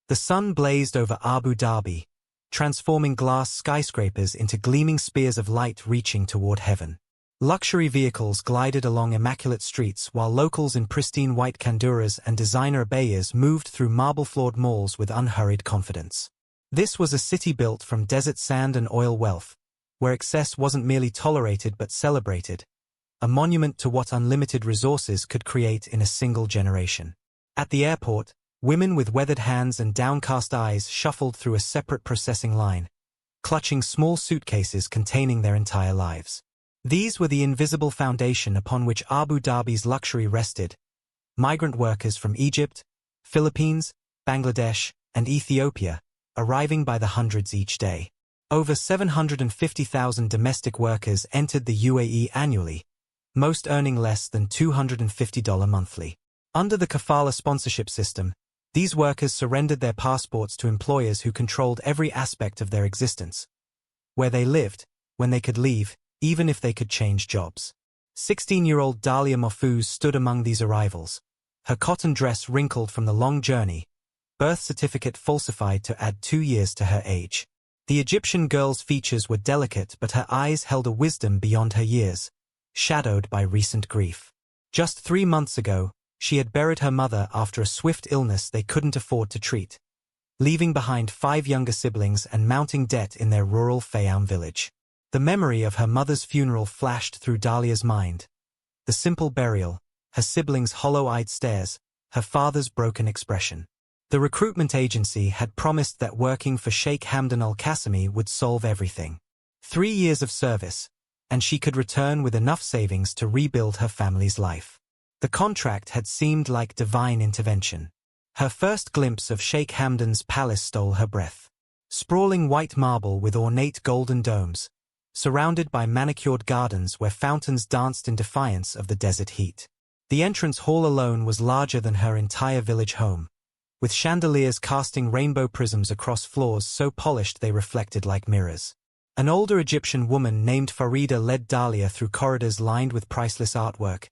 The sun blazed over Abu Dhabi, transforming glass skyscrapers into gleaming spears of light reaching toward heaven. Luxury vehicles glided along immaculate streets while locals in pristine white kanduras and designer abayas moved through marble-floored malls with unhurried confidence. This was a city built from desert sand and oil wealth, where excess wasn't merely tolerated but celebrated, a monument to what unlimited resources could create in a single generation. At the airport, women with weathered hands and downcast eyes shuffled through a separate processing line, clutching small suitcases containing their entire lives. These were the invisible foundation upon which Abu Dhabi's luxury rested. Migrant workers from Egypt, Philippines, Bangladesh, and Ethiopia, arriving by the hundreds each day. Over 750,000 domestic workers entered the UAE annually, most earning less than $250 monthly. Under the kafala sponsorship system, these workers surrendered their passports to employers who controlled every aspect of their existence. Where they lived, when they could leave, even if they could change jobs. 16-year-old Dalia Mahfouz stood among these arrivals, her cotton dress wrinkled from the long journey, birth certificate falsified to add 2 years to her age. The Egyptian girl's features were delicate but her eyes held a wisdom beyond her years, shadowed by recent grief. Just 3 months ago, she had buried her mother after a swift illness they couldn't afford to treat, leaving behind 5 younger siblings and mounting debt in their rural Fayoum village. The memory of her mother's funeral flashed through Dalia's mind. The simple burial, her siblings' hollow-eyed stares, her father's broken expression. The recruitment agency had promised that working for Sheikh Hamdan al-Qasimi would solve everything. 3 years of service, and she could return with enough savings to rebuild her family's life. The contract had seemed like divine intervention. Her first glimpse of Sheikh Hamdan's palace stole her breath. Sprawling white marble with ornate golden domes, surrounded by manicured gardens where fountains danced in defiance of the desert heat. The entrance hall alone was larger than her entire village home, with chandeliers casting rainbow prisms across floors so polished they reflected like mirrors. An older Egyptian woman named Farida led Dalia through corridors lined with priceless artwork,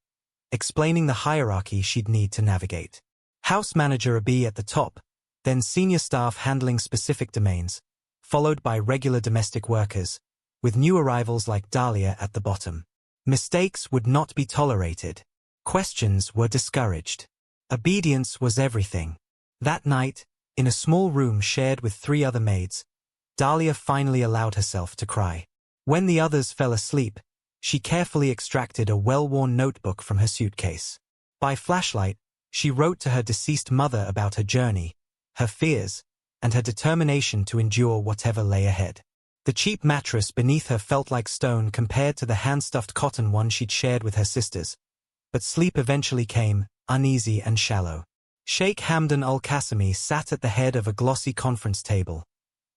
explaining the hierarchy she'd need to navigate. House manager Abi at the top, then senior staff handling specific domains, followed by regular domestic workers, with new arrivals like Dalia at the bottom. Mistakes would not be tolerated. Questions were discouraged. Obedience was everything. That night, in a small room shared with 3 other maids, Dalia finally allowed herself to cry. When the others fell asleep, she carefully extracted a well-worn notebook from her suitcase. By flashlight, she wrote to her deceased mother about her journey, her fears, and her determination to endure whatever lay ahead. The cheap mattress beneath her felt like stone compared to the hand-stuffed cotton one she'd shared with her sisters, but sleep eventually came, uneasy and shallow. Sheikh Hamdan al-Qasimi sat at the head of a glossy conference table,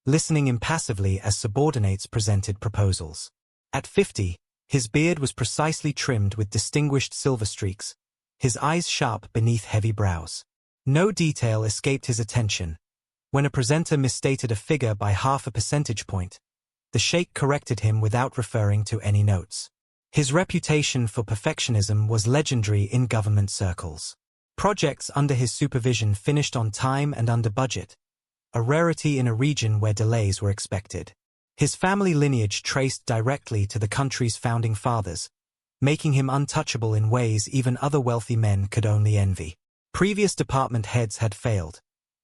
listening impassively as subordinates presented proposals. At 50, his beard was precisely trimmed with distinguished silver streaks, his eyes sharp beneath heavy brows. No detail escaped his attention. When a presenter misstated a figure by half a percentage point, the sheikh corrected him without referring to any notes. His reputation for perfectionism was legendary in government circles. Projects under his supervision finished on time and under budget, a rarity in a region where delays were expected. His family lineage traced directly to the country's founding fathers, making him untouchable in ways even other wealthy men could only envy. Previous department heads had failed.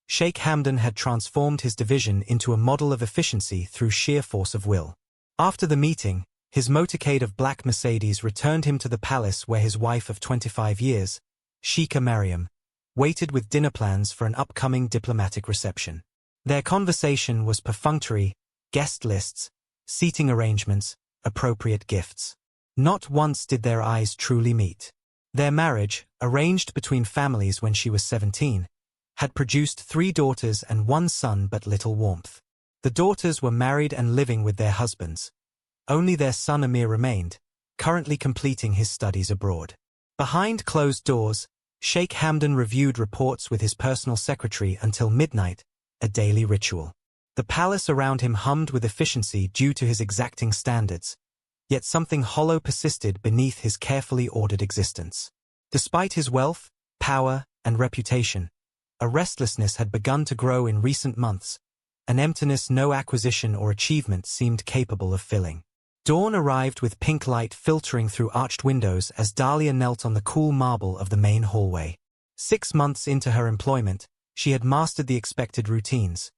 Sheikh Hamdan had transformed his division into a model of efficiency through sheer force of will. After the meeting, his motorcade of black Mercedes returned him to the palace where his wife of 25 years, Sheikha Mariam, waited with dinner plans for an upcoming diplomatic reception. Their conversation was perfunctory: guest lists, seating arrangements, appropriate gifts. Not once did their eyes truly meet. Their marriage, arranged between families when she was 17, had produced 3 daughters and 1 son but little warmth. The daughters were married and living with their husbands. Only their son Amir remained, currently completing his studies abroad. Behind closed doors, Sheikh Hamdan reviewed reports with his personal secretary until midnight, a daily ritual. The palace around him hummed with efficiency due to his exacting standards, yet something hollow persisted beneath his carefully ordered existence. Despite his wealth, power, and reputation, A restlessness had begun to grow in recent months, an emptiness no acquisition or achievement seemed capable of filling. Dawn arrived with pink light filtering through arched windows as Dahlia knelt on the cool marble of the main hallway. 6 months into her employment, she had mastered the expected routines,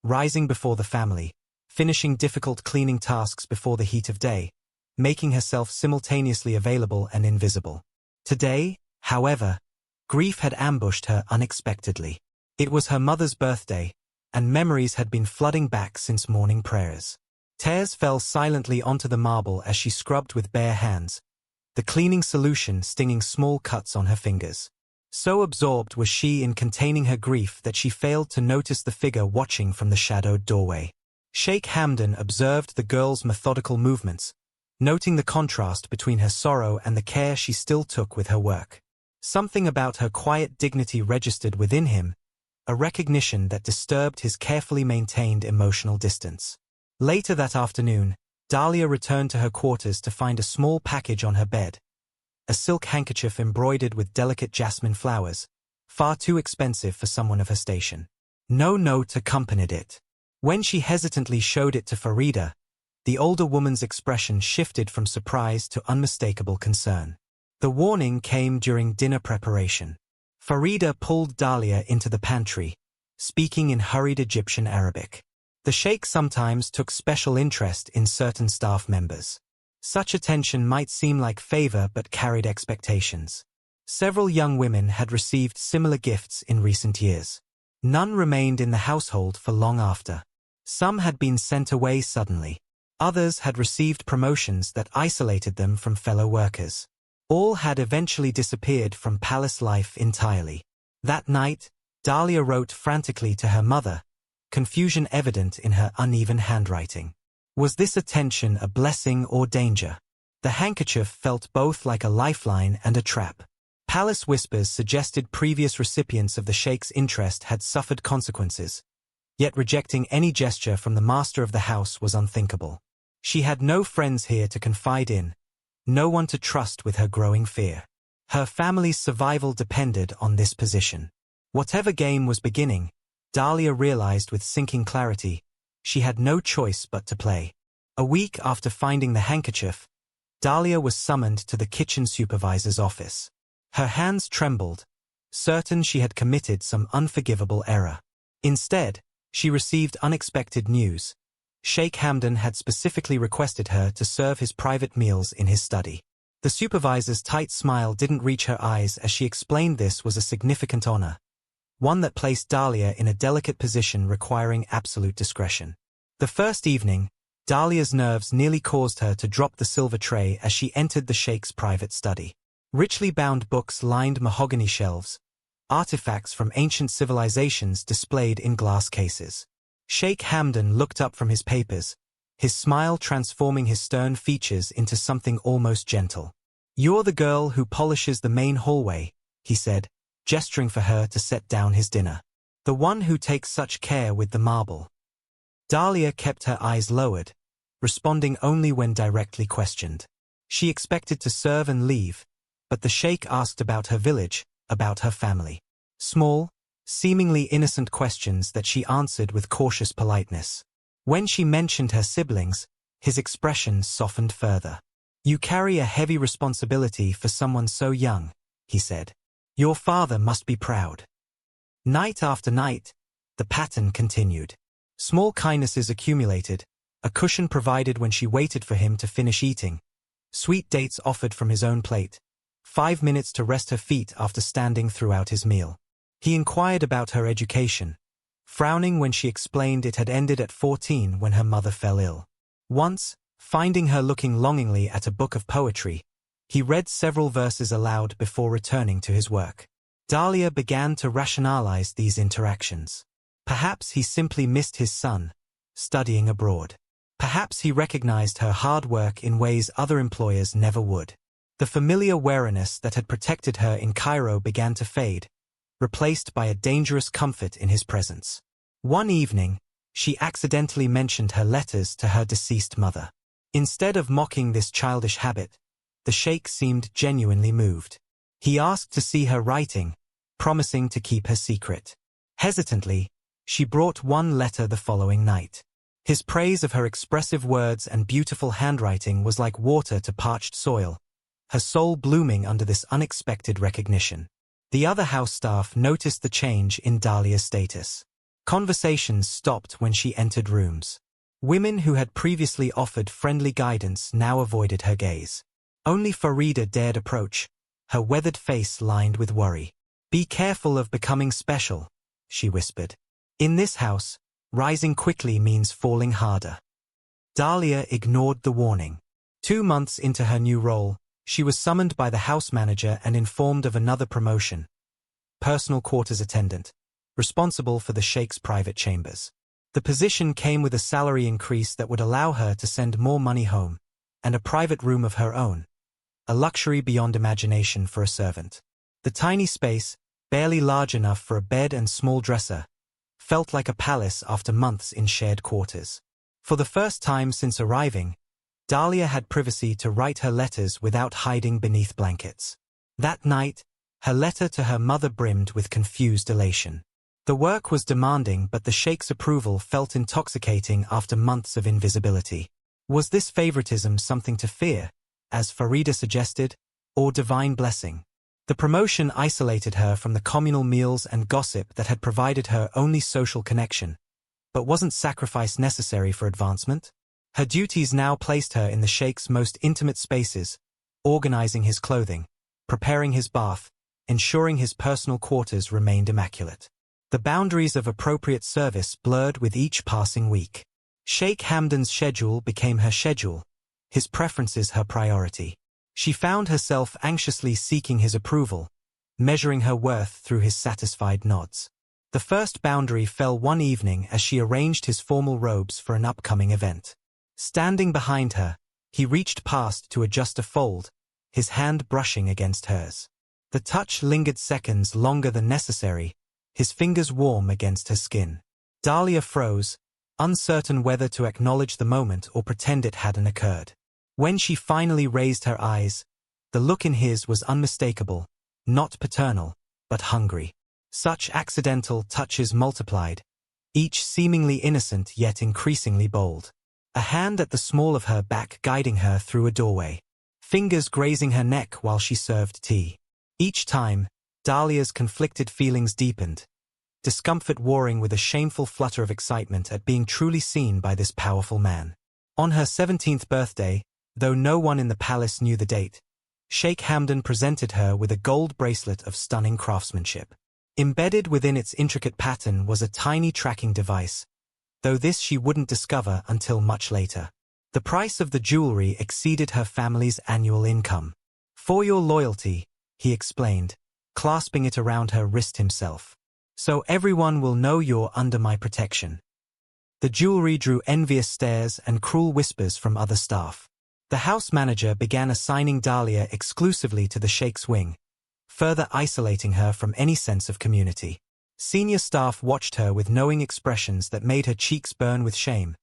rising before the family, finishing difficult cleaning tasks before the heat of day, making herself simultaneously available and invisible. Today, however, grief had ambushed her unexpectedly. It was her mother's birthday, and memories had been flooding back since morning prayers. Tears fell silently onto the marble as she scrubbed with bare hands, the cleaning solution stinging small cuts on her fingers. So absorbed was she in containing her grief that she failed to notice the figure watching from the shadowed doorway. Sheikh Hamdan observed the girl's methodical movements, noting the contrast between her sorrow and the care she still took with her work. Something about her quiet dignity registered within him, a recognition that disturbed his carefully maintained emotional distance. Later that afternoon, Dahlia returned to her quarters to find a small package on her bed, a silk handkerchief embroidered with delicate jasmine flowers, far too expensive for someone of her station. No note accompanied it. When she hesitantly showed it to Farida, the older woman's expression shifted from surprise to unmistakable concern. The warning came during dinner preparation. Farida pulled Dahlia into the pantry, speaking in hurried Egyptian Arabic. The sheikh sometimes took special interest in certain staff members. Such attention might seem like favor but carried expectations. Several young women had received similar gifts in recent years. None remained in the household for long after. Some had been sent away suddenly. Others had received promotions that isolated them from fellow workers. All had eventually disappeared from palace life entirely. That night, Dahlia wrote frantically to her mother, confusion evident in her uneven handwriting. Was this attention a blessing or danger? The handkerchief felt both like a lifeline and a trap. Palace whispers suggested previous recipients of the sheikh's interest had suffered consequences, yet rejecting any gesture from the master of the house was unthinkable. She had no friends here to confide in, no one to trust with her growing fear. Her family's survival depended on this position. Whatever game was beginning, Dahlia realized with sinking clarity, she had no choice but to play. A week after finding the handkerchief, Dahlia was summoned to the kitchen supervisor's office. Her hands trembled, certain she had committed some unforgivable error. Instead, she received unexpected news. Sheikh Hamdan had specifically requested her to serve his private meals in his study. The supervisor's tight smile didn't reach her eyes as she explained this was a significant honor, one that placed Dahlia in a delicate position requiring absolute discretion. The first evening, Dahlia's nerves nearly caused her to drop the silver tray as she entered the sheikh's private study. Richly bound books lined mahogany shelves, artifacts from ancient civilizations displayed in glass cases. Sheikh Hamdan looked up from his papers, his smile transforming his stern features into something almost gentle. "You're the girl who polishes the main hallway," he said, gesturing for her to set down his dinner. "The one who takes such care with the marble." Dahlia kept her eyes lowered, responding only when directly questioned. She expected to serve and leave, but the sheikh asked about her village, about her family. Small, seemingly innocent questions that she answered with cautious politeness. When she mentioned her siblings, his expression softened further. "You carry a heavy responsibility for someone so young," he said. "Your father must be proud." Night after night, the pattern continued. Small kindnesses accumulated, a cushion provided when she waited for him to finish eating, sweet dates offered from his own plate, 5 minutes to rest her feet after standing throughout his meal. He inquired about her education, frowning when she explained it had ended at 14 when her mother fell ill. Once, finding her looking longingly at a book of poetry, he read several verses aloud before returning to his work. Dahlia began to rationalize these interactions. Perhaps he simply missed his son, studying abroad. Perhaps he recognized her hard work in ways other employers never would. The familiar wariness that had protected her in Cairo began to fade, replaced by a dangerous comfort in his presence. One evening, she accidentally mentioned her letters to her deceased mother. Instead of mocking this childish habit, the sheikh seemed genuinely moved. He asked to see her writing, promising to keep her secret. Hesitantly, she brought one letter the following night. His praise of her expressive words and beautiful handwriting was like water to parched soil, her soul blooming under this unexpected recognition. The other house staff noticed the change in Dahlia's status. Conversations stopped when she entered rooms. Women who had previously offered friendly guidance now avoided her gaze. Only Farida dared approach, her weathered face lined with worry. "Be careful of becoming special," she whispered. "In this house, rising quickly means falling harder." Dahlia ignored the warning. 2 months into her new role, she was summoned by the house manager and informed of another promotion. Personal quarters attendant, responsible for the Sheikh's private chambers. The position came with a salary increase that would allow her to send more money home, and a private room of her own, a luxury beyond imagination for a servant. The tiny space, barely large enough for a bed and small dresser, felt like a palace after months in shared quarters. For the first time since arriving, Dahlia had privacy to write her letters without hiding beneath blankets. That night, her letter to her mother brimmed with confused elation. The work was demanding, but the Sheikh's approval felt intoxicating after months of invisibility. Was this favoritism something to fear, as Farida suggested, or divine blessing? The promotion isolated her from the communal meals and gossip that had provided her only social connection, but wasn't sacrifice necessary for advancement? Her duties now placed her in the Sheikh's most intimate spaces, organizing his clothing, preparing his bath, ensuring his personal quarters remained immaculate. The boundaries of appropriate service blurred with each passing week. Sheikh Hamdan's schedule became her schedule, his preferences her priority. She found herself anxiously seeking his approval, measuring her worth through his satisfied nods. The first boundary fell one evening as she arranged his formal robes for an upcoming event. Standing behind her, he reached past to adjust a fold, his hand brushing against hers. The touch lingered seconds longer than necessary, his fingers warm against her skin. Dahlia froze, uncertain whether to acknowledge the moment or pretend it hadn't occurred. When she finally raised her eyes, the look in his was unmistakable, not paternal, but hungry. Such accidental touches multiplied, each seemingly innocent yet increasingly bold. A hand at the small of her back guiding her through a doorway. Fingers grazing her neck while she served tea. Each time, Dahlia's conflicted feelings deepened, discomfort warring with a shameful flutter of excitement at being truly seen by this powerful man. On her 17th birthday, though no one in the palace knew the date, Sheikh Hamdan presented her with a gold bracelet of stunning craftsmanship. Embedded within its intricate pattern was a tiny tracking device, though this she wouldn't discover until much later. The price of the jewelry exceeded her family's annual income. "For your loyalty," he explained, clasping it around her wrist himself. "So everyone will know you're under my protection." The jewelry drew envious stares and cruel whispers from other staff. The house manager began assigning Dahlia exclusively to the Sheikh's wing, further isolating her from any sense of community. Senior staff watched her with knowing expressions that made her cheeks burn with shame,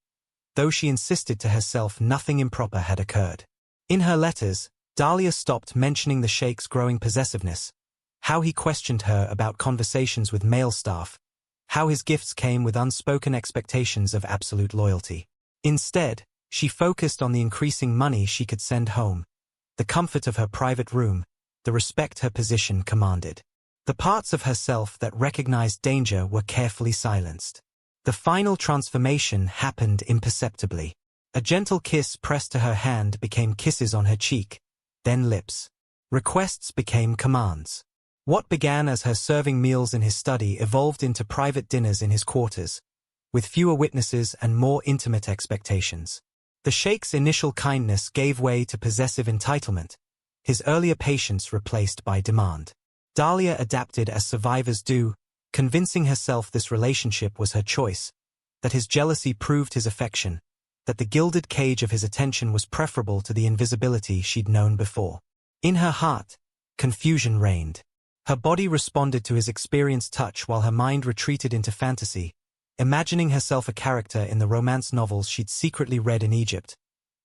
though she insisted to herself nothing improper had occurred. In her letters, Dahlia stopped mentioning the Sheikh's growing possessiveness, how he questioned her about conversations with male staff, how his gifts came with unspoken expectations of absolute loyalty. Instead, she focused on the increasing money she could send home, the comfort of her private room, the respect her position commanded. The parts of herself that recognized danger were carefully silenced. The final transformation happened imperceptibly. A gentle kiss pressed to her hand became kisses on her cheek, then lips. Requests became commands. What began as her serving meals in his study evolved into private dinners in his quarters, with fewer witnesses and more intimate expectations. The Sheikh's initial kindness gave way to possessive entitlement, his earlier patience replaced by demand. Dahlia adapted as survivors do, convincing herself this relationship was her choice, that his jealousy proved his affection, that the gilded cage of his attention was preferable to the invisibility she'd known before. In her heart, confusion reigned. Her body responded to his experienced touch while her mind retreated into fantasy, imagining herself a character in the romance novels she'd secretly read in Egypt,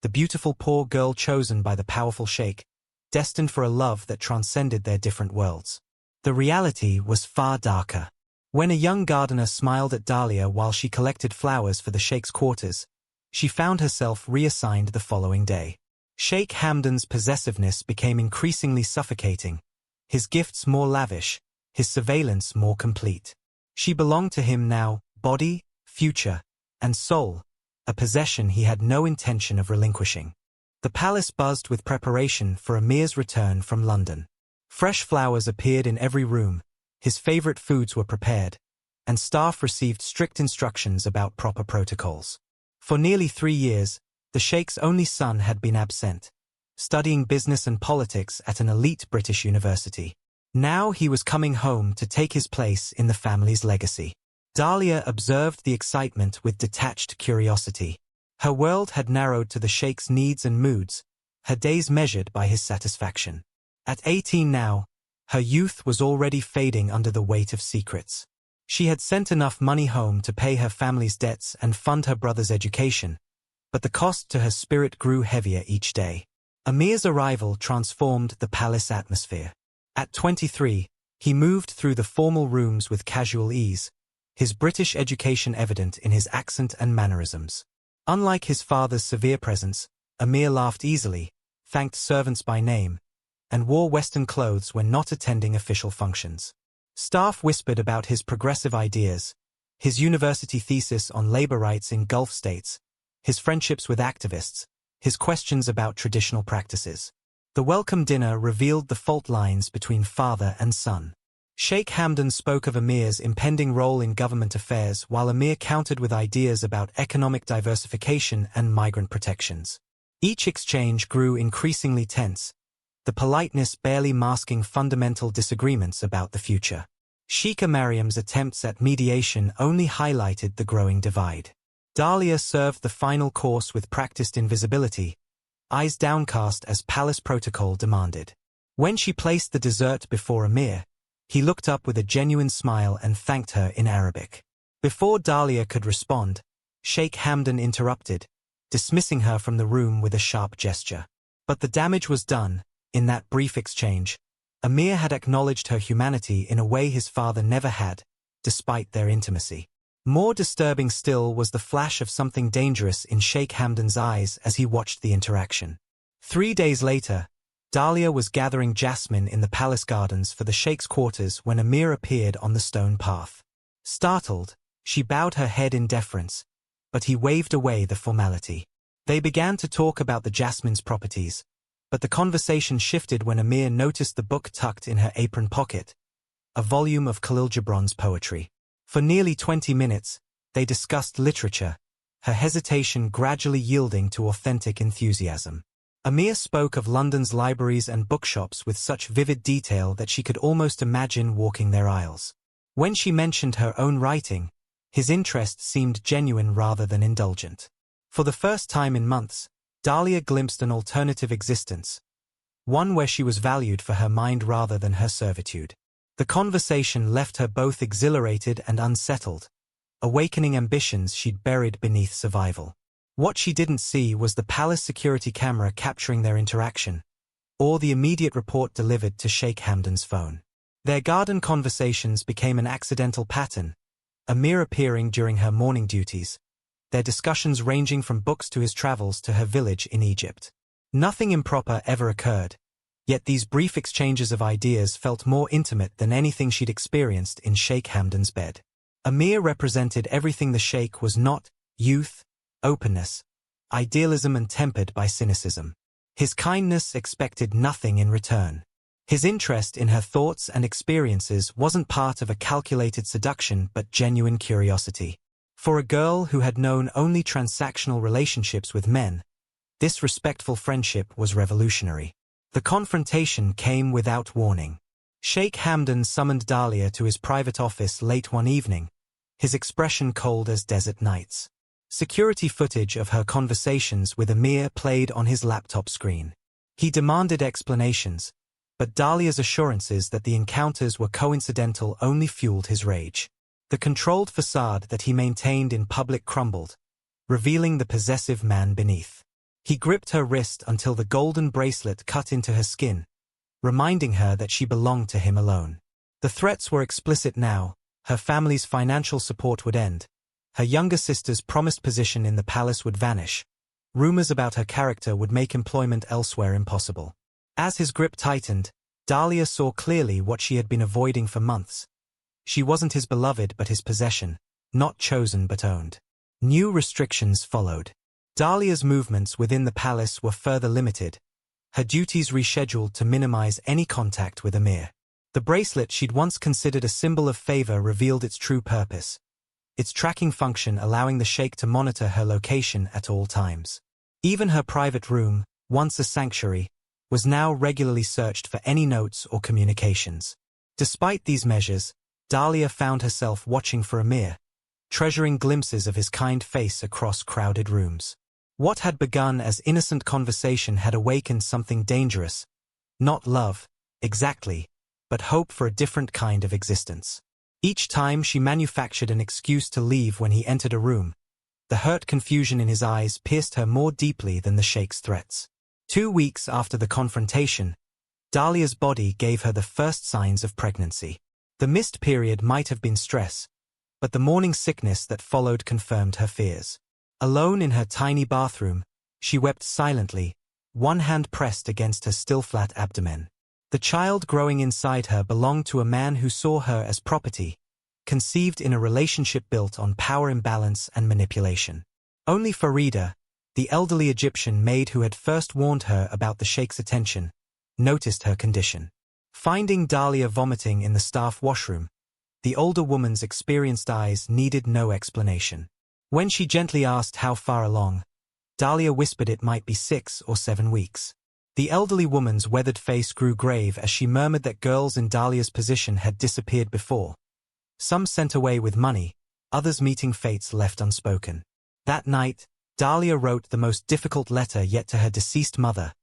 the beautiful poor girl chosen by the powerful Sheikh, destined for a love that transcended their different worlds. The reality was far darker. When a young gardener smiled at Dahlia while she collected flowers for the Sheikh's quarters, she found herself reassigned the following day. Sheikh Hamdan's possessiveness became increasingly suffocating, his gifts more lavish, his surveillance more complete. She belonged to him now, body, future, and soul, a possession he had no intention of relinquishing. The palace buzzed with preparation for Amir's return from London. Fresh flowers appeared in every room, his favorite foods were prepared, and staff received strict instructions about proper protocols. For nearly 3 years, the Sheikh's only son had been absent, studying business and politics at an elite British university. Now he was coming home to take his place in the family's legacy. Dahlia observed the excitement with detached curiosity. Her world had narrowed to the Sheikh's needs and moods, her days measured by his satisfaction. At 18 now, her youth was already fading under the weight of secrets. She had sent enough money home to pay her family's debts and fund her brother's education, but the cost to her spirit grew heavier each day. Amir's arrival transformed the palace atmosphere. At 23, he moved through the formal rooms with casual ease, his British education evident in his accent and mannerisms. Unlike his father's severe presence, Amir laughed easily, thanked servants by name, and wore Western clothes when not attending official functions. Staff whispered about his progressive ideas, his university thesis on labor rights in Gulf states, his friendships with activists, his questions about traditional practices. The welcome dinner revealed the fault lines between father and son. Sheikh Hamdan spoke of Amir's impending role in government affairs while Amir countered with ideas about economic diversification and migrant protections. Each exchange grew increasingly tense, the politeness barely masking fundamental disagreements about the future. Sheikh Mariam's attempts at mediation only highlighted the growing divide. Dahlia served the final course with practiced invisibility, eyes downcast as palace protocol demanded. When she placed the dessert before Amir, he looked up with a genuine smile and thanked her in Arabic. Before Dahlia could respond, Sheikh Hamdan interrupted, dismissing her from the room with a sharp gesture. But the damage was done. In that brief exchange, Amir had acknowledged her humanity in a way his father never had, despite their intimacy. More disturbing still was the flash of something dangerous in Sheikh Hamdan's eyes as he watched the interaction. 3 days later, Dahlia was gathering jasmine in the palace gardens for the Sheikh's quarters when Amir appeared on the stone path. Startled, she bowed her head in deference, but he waved away the formality. They began to talk about the jasmine's properties, but the conversation shifted when Amir noticed the book tucked in her apron pocket, a volume of Khalil Gibran's poetry. For nearly 20 minutes, they discussed literature, her hesitation gradually yielding to authentic enthusiasm. Amir spoke of London's libraries and bookshops with such vivid detail that she could almost imagine walking their aisles. When she mentioned her own writing, his interest seemed genuine rather than indulgent. For the first time in months, Dahlia glimpsed an alternative existence, one where she was valued for her mind rather than her servitude. The conversation left her both exhilarated and unsettled, awakening ambitions she'd buried beneath survival. What she didn't see was the palace security camera capturing their interaction, or the immediate report delivered to Sheikh Hamdan's phone. Their garden conversations became an accidental pattern, Amir appearing during her morning duties, their discussions ranging from books to his travels to her village in Egypt. Nothing improper ever occurred, yet these brief exchanges of ideas felt more intimate than anything she'd experienced in Sheikh Hamdan's bed. Amir represented everything the Sheikh was not: youth, openness, idealism and tempered by cynicism. His kindness expected nothing in return. His interest in her thoughts and experiences wasn't part of a calculated seduction but genuine curiosity. For a girl who had known only transactional relationships with men, this respectful friendship was revolutionary. The confrontation came without warning. Sheikh Hamdan summoned Dahlia to his private office late one evening, his expression cold as desert nights. Security footage of her conversations with Amir played on his laptop screen. He demanded explanations, but Dahlia's assurances that the encounters were coincidental only fueled his rage. The controlled facade that he maintained in public crumbled, revealing the possessive man beneath. He gripped her wrist until the golden bracelet cut into her skin, reminding her that she belonged to him alone. The threats were explicit now, Her family's financial support would end. Her younger sister's promised position in the palace would vanish. Rumors about her character would make employment elsewhere impossible. As his grip tightened, Dahlia saw clearly what she had been avoiding for months. She wasn't his beloved but his possession, not chosen but owned. New restrictions followed. Dahlia's movements within the palace were further limited, her duties rescheduled to minimize any contact with Amir. The bracelet she'd once considered a symbol of favor revealed its true purpose, its tracking function allowing the Sheikh to monitor her location at all times. Even her private room, once a sanctuary, was now regularly searched for any notes or communications. Despite these measures, Dahlia found herself watching for Amir, treasuring glimpses of his kind face across crowded rooms. What had begun as innocent conversation had awakened something dangerous. Not love, exactly, but hope for a different kind of existence. Each time she manufactured an excuse to leave when he entered a room, the hurt confusion in his eyes pierced her more deeply than the Sheikh's threats. 2 weeks after the confrontation, Dahlia's body gave her the first signs of pregnancy. The missed period might have been stress, but the morning sickness that followed confirmed her fears. Alone in her tiny bathroom, she wept silently, one hand pressed against her still flat abdomen. The child growing inside her belonged to a man who saw her as property, conceived in a relationship built on power imbalance and manipulation. Only Farida, the elderly Egyptian maid who had first warned her about the Sheikh's attention, noticed her condition. Finding Dahlia vomiting in the staff washroom, the older woman's experienced eyes needed no explanation. When she gently asked how far along, Dahlia whispered it might be 6 or 7 weeks. The elderly woman's weathered face grew grave as she murmured that girls in Dahlia's position had disappeared before. Some sent away with money, others meeting fates left unspoken. That night, Dahlia wrote the most difficult letter yet to her deceased mother,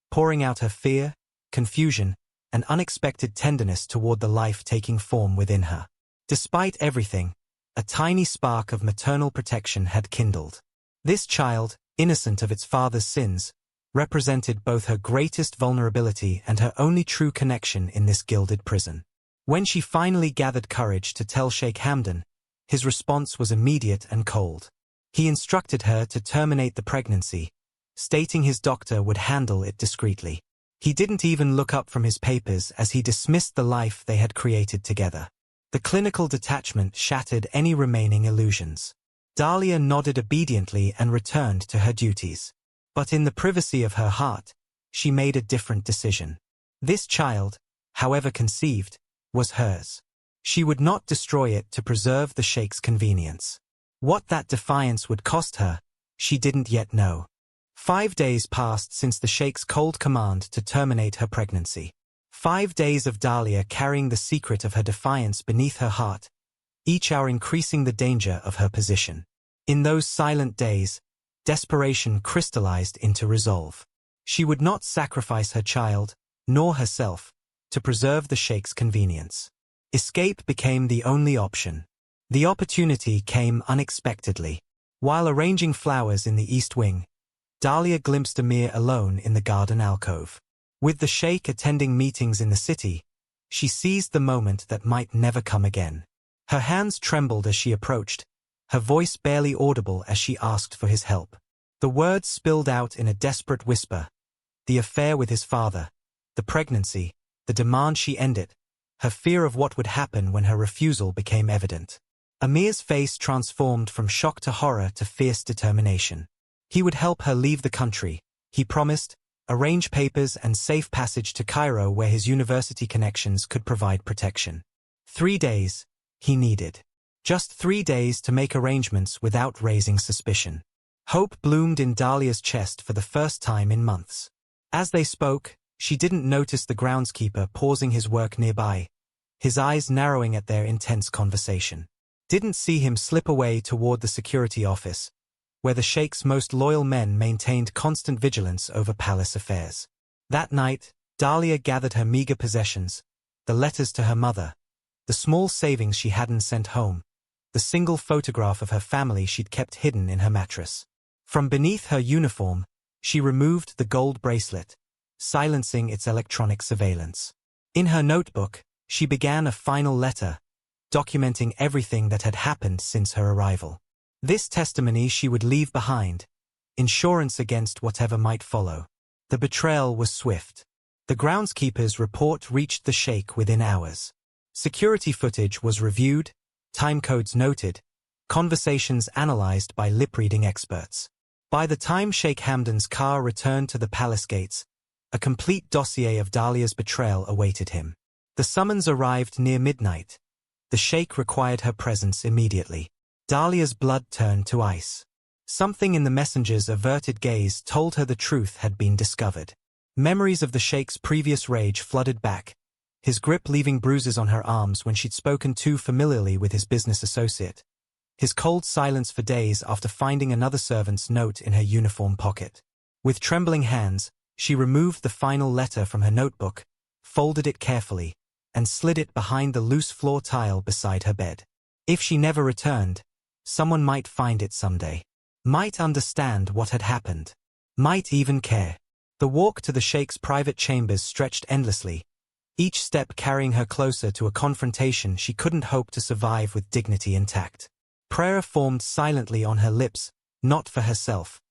pouring out her fear, confusion, and unexpected tenderness toward the life taking form within her. Despite everything, a tiny spark of maternal protection had kindled. This child, innocent of its father's sins, represented both her greatest vulnerability and her only true connection in this gilded prison. When she finally gathered courage to tell Sheikh Hamdan, his response was immediate and cold. He instructed her to terminate the pregnancy, stating his doctor would handle it discreetly. He didn't even look up from his papers as he dismissed the life they had created together. The clinical detachment shattered any remaining illusions. Dahlia nodded obediently and returned to her duties. But in the privacy of her heart, she made a different decision. This child, however conceived, was hers. She would not destroy it to preserve the Sheikh's convenience. What that defiance would cost her, she didn't yet know. 5 days passed since the Sheikh's cold command to terminate her pregnancy. 5 days of Dahlia carrying the secret of her defiance beneath her heart, each hour increasing the danger of her position. In those silent days, desperation crystallized into resolve. She would not sacrifice her child, nor herself, to preserve the Sheikh's convenience. Escape became the only option. The opportunity came unexpectedly. While arranging flowers in the east wing, Dahlia glimpsed Amir alone in the garden alcove. With the Sheikh attending meetings in the city, she seized the moment that might never come again. Her hands trembled as she approached, her voice barely audible as she asked for his help. The words spilled out in a desperate whisper. The affair with his father, the pregnancy, the demand she ended, her fear of what would happen when her refusal became evident. Amir's face transformed from shock to horror to fierce determination. He would help her leave the country, he promised, arrange papers and safe passage to Cairo where his university connections could provide protection. 3 days, he needed. Just 3 days to make arrangements without raising suspicion. Hope bloomed in Dahlia's chest for the first time in months. As they spoke, she didn't notice the groundskeeper pausing his work nearby, his eyes narrowing at their intense conversation. Didn't see him slip away toward the security office, where the Sheikh's most loyal men maintained constant vigilance over palace affairs. That night, Dahlia gathered her meager possessions, the letters to her mother, the small savings she hadn't sent home, the single photograph of her family she'd kept hidden in her mattress. From beneath her uniform, she removed the gold bracelet, silencing its electronic surveillance. In her notebook, she began a final letter, documenting everything that had happened since her arrival. This testimony she would leave behind, insurance against whatever might follow. The betrayal was swift. The groundskeeper's report reached the Sheikh within hours. Security footage was reviewed, time codes noted, conversations analyzed by lip-reading experts. By the time Sheikh Hamdan's car returned to the palace gates, a complete dossier of Dahlia's betrayal awaited him. The summons arrived near midnight. The Sheikh required her presence immediately. Dahlia's blood turned to ice. Something in the messenger's averted gaze told her the truth had been discovered. Memories of the Sheikh's previous rage flooded back, his grip leaving bruises on her arms when she'd spoken too familiarly with his business associate. His cold silence for days after finding another servant's note in her uniform pocket. With trembling hands, she removed the final letter from her notebook, folded it carefully, and slid it behind the loose floor tile beside her bed. If she never returned, someone might find it someday. Might understand what had happened. Might even care. The walk to the Sheikh's private chambers stretched endlessly, each step carrying her closer to a confrontation she couldn't hope to survive with dignity intact. Prayer formed silently on her lips, not for herself,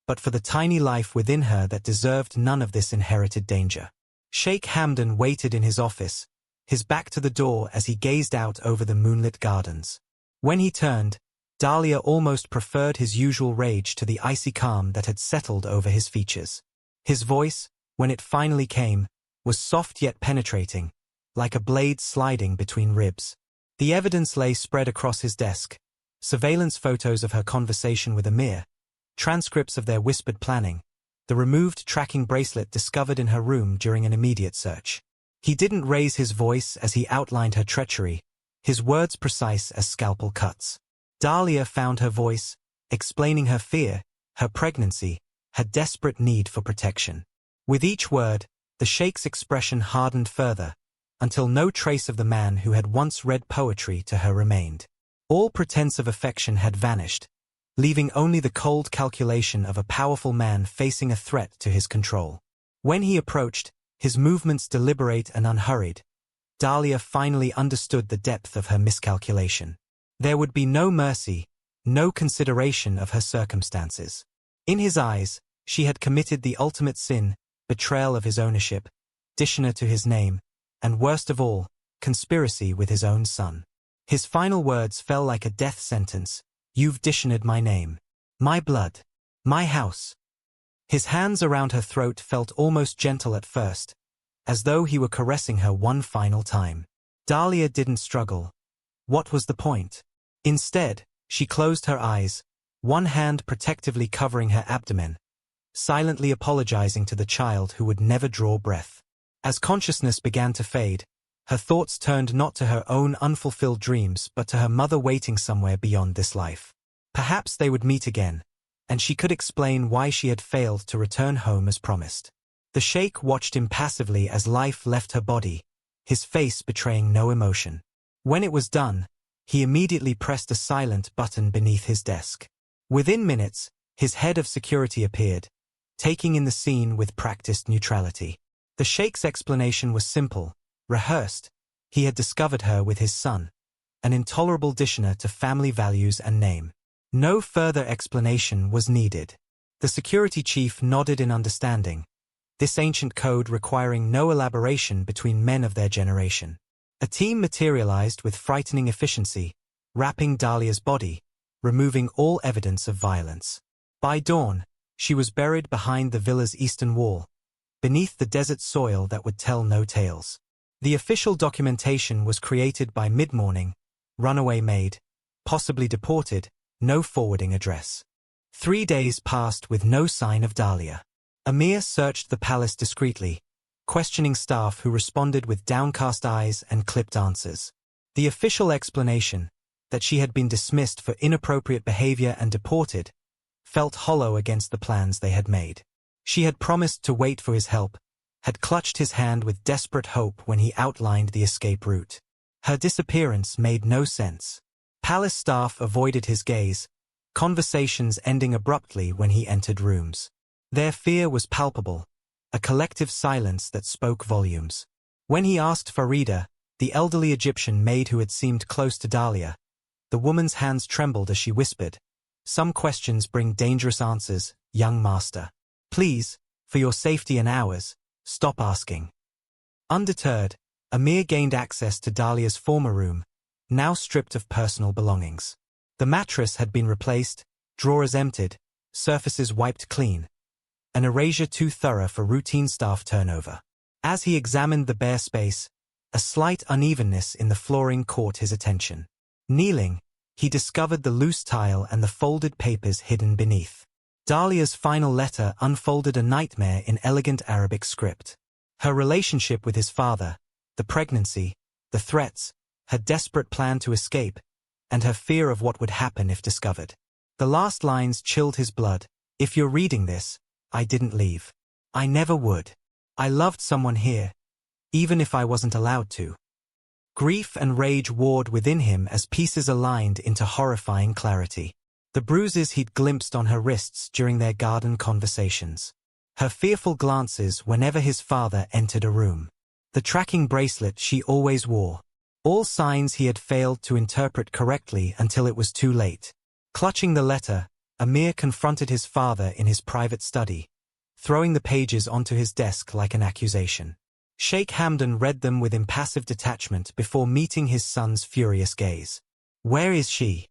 but for the tiny life within her that deserved none of this inherited danger. Sheikh Hamdan waited in his office, his back to the door as he gazed out over the moonlit gardens. When he turned, Dahlia almost preferred his usual rage to the icy calm that had settled over his features. His voice, when it finally came, was soft yet penetrating, like a blade sliding between ribs. The evidence lay spread across his desk: surveillance photos of her conversation with Amir, transcripts of their whispered planning, the removed tracking bracelet discovered in her room during an immediate search. He didn't raise his voice as he outlined her treachery, his words precise as scalpel cuts. Dahlia found her voice, explaining her fear, her pregnancy, her desperate need for protection. With each word, the Sheikh's expression hardened further, until no trace of the man who had once read poetry to her remained. All pretense of affection had vanished, leaving only the cold calculation of a powerful man facing a threat to his control. When he approached, his movements deliberate and unhurried, Dahlia finally understood the depth of her miscalculation. There would be no mercy, no consideration of her circumstances. In his eyes, she had committed the ultimate sin, betrayal of his ownership, dishonor to his name, and worst of all, conspiracy with his own son. His final words fell like a death sentence: "You've dishonored my name, my blood, my house." His hands around her throat felt almost gentle at first, as though he were caressing her one final time. Dahlia didn't struggle. What was the point? Instead, she closed her eyes, one hand protectively covering her abdomen, silently apologizing to the child who would never draw breath. As consciousness began to fade, her thoughts turned not to her own unfulfilled dreams but to her mother waiting somewhere beyond this life. Perhaps they would meet again, and she could explain why she had failed to return home as promised. The Sheikh watched impassively as life left her body, his face betraying no emotion. When it was done, he immediately pressed a silent button beneath his desk. Within minutes, his head of security appeared, taking in the scene with practiced neutrality. The Sheikh's explanation was simple, rehearsed. He had discovered her with his son, an intolerable dishonor to family values and name. No further explanation was needed. The security chief nodded in understanding, this ancient code requiring no elaboration between men of their generation. A team materialized with frightening efficiency, wrapping Dahlia's body, removing all evidence of violence. By dawn, she was buried behind the villa's eastern wall, beneath the desert soil that would tell no tales. The official documentation was created by mid-morning, runaway maid, possibly deported, no forwarding address. 3 days passed with no sign of Dahlia. Amir searched the palace discreetly, questioning staff who responded with downcast eyes and clipped answers. The official explanation, that she had been dismissed for inappropriate behavior and deported, felt hollow against the plans they had made. She had promised to wait for his help, had clutched his hand with desperate hope when he outlined the escape route. Her disappearance made no sense. Palace staff avoided his gaze, conversations ending abruptly when he entered rooms. Their fear was palpable, a collective silence that spoke volumes. When he asked Farida, the elderly Egyptian maid who had seemed close to Dahlia. The woman's hands trembled as she whispered, "Some questions bring dangerous answers, young master. Please, for your safety and ours, stop asking." Undeterred, Amir gained access to Dahlia's former room, now stripped of personal belongings. The mattress had been replaced, drawers emptied, surfaces wiped clean, an erasure too thorough for routine staff turnover. As he examined the bare space, a slight unevenness in the flooring caught his attention. Kneeling, he discovered the loose tile and the folded papers hidden beneath. Dahlia's final letter unfolded a nightmare in elegant Arabic script. Her relationship with his father, the pregnancy, the threats, her desperate plan to escape, and her fear of what would happen if discovered. The last lines chilled his blood. "If you're reading this, I didn't leave. I never would. I loved someone here, even if I wasn't allowed to." Grief and rage warred within him as pieces aligned into horrifying clarity. The bruises he'd glimpsed on her wrists during their garden conversations. Her fearful glances whenever his father entered a room. The tracking bracelet she always wore. All signs he had failed to interpret correctly until it was too late. Clutching the letter, Amir confronted his father in his private study, throwing the pages onto his desk like an accusation. Sheikh Hamdan read them with impassive detachment before meeting his son's furious gaze. "Where is she?"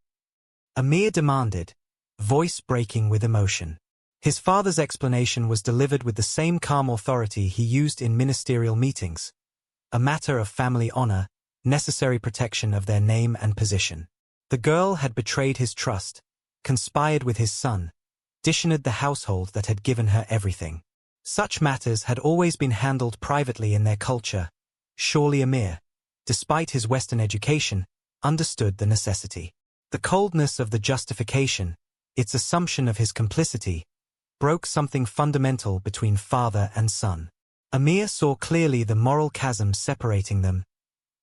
Amir demanded, voice breaking with emotion. His father's explanation was delivered with the same calm authority he used in ministerial meetings, a matter of family honor, necessary protection of their name and position. The girl had betrayed his trust, conspired with his son, dishonored the household that had given her everything. Such matters had always been handled privately in their culture. Surely Amir, despite his Western education, understood the necessity. The coldness of the justification, its assumption of his complicity, broke something fundamental between father and son. Amir saw clearly the moral chasm separating them,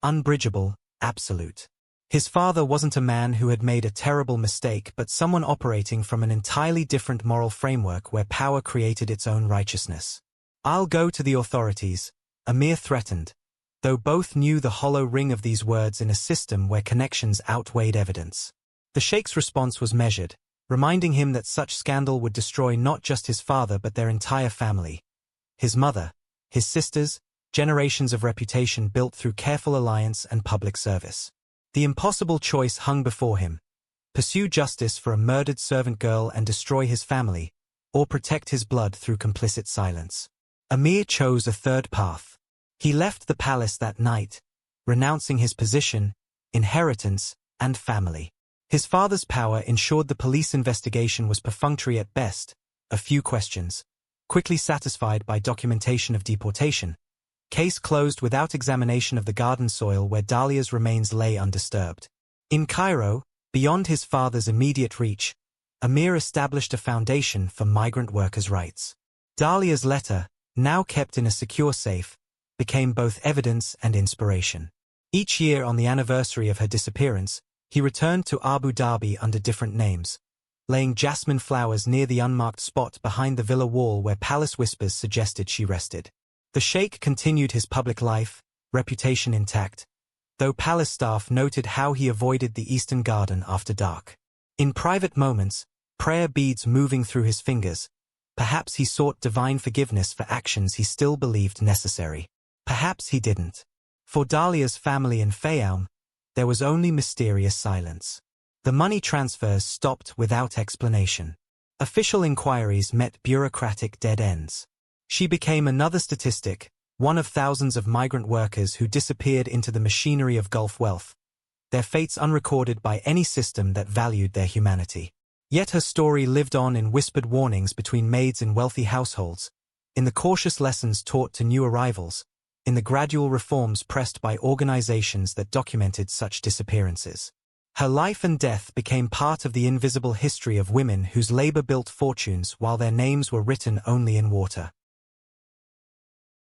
unbridgeable, absolute. His father wasn't a man who had made a terrible mistake but someone operating from an entirely different moral framework where power created its own righteousness. "I'll go to the authorities," Amir threatened, though both knew the hollow ring of these words in a system where connections outweighed evidence. The Sheikh's response was measured, reminding him that such scandal would destroy not just his father but their entire family. His mother, his sisters, generations of reputation built through careful alliance and public service. The impossible choice hung before him: pursue justice for a murdered servant girl and destroy his family, or protect his blood through complicit silence. Amir chose a third path. He left the palace that night, renouncing his position, inheritance, and family. His father's power ensured the police investigation was perfunctory at best, a few questions, quickly satisfied by documentation of deportation. Case closed without examination of the garden soil where Dahlia's remains lay undisturbed. In Cairo, beyond his father's immediate reach, Amir established a foundation for migrant workers' rights. Dahlia's letter, now kept in a secure safe, became both evidence and inspiration. Each year on the anniversary of her disappearance, he returned to Abu Dhabi under different names, laying jasmine flowers near the unmarked spot behind the villa wall where palace whispers suggested she rested. The Sheikh continued his public life, reputation intact, though palace staff noted how he avoided the Eastern Garden after dark. In private moments, prayer beads moving through his fingers, perhaps he sought divine forgiveness for actions he still believed necessary. Perhaps he didn't. For Dahlia's family in Fayoum, there was only mysterious silence. The money transfers stopped without explanation. Official inquiries met bureaucratic dead ends. She became another statistic, one of thousands of migrant workers who disappeared into the machinery of Gulf wealth, their fates unrecorded by any system that valued their humanity. Yet her story lived on in whispered warnings between maids in wealthy households, in the cautious lessons taught to new arrivals, in the gradual reforms pressed by organizations that documented such disappearances. Her life and death became part of the invisible history of women whose labor built fortunes while their names were written only in water.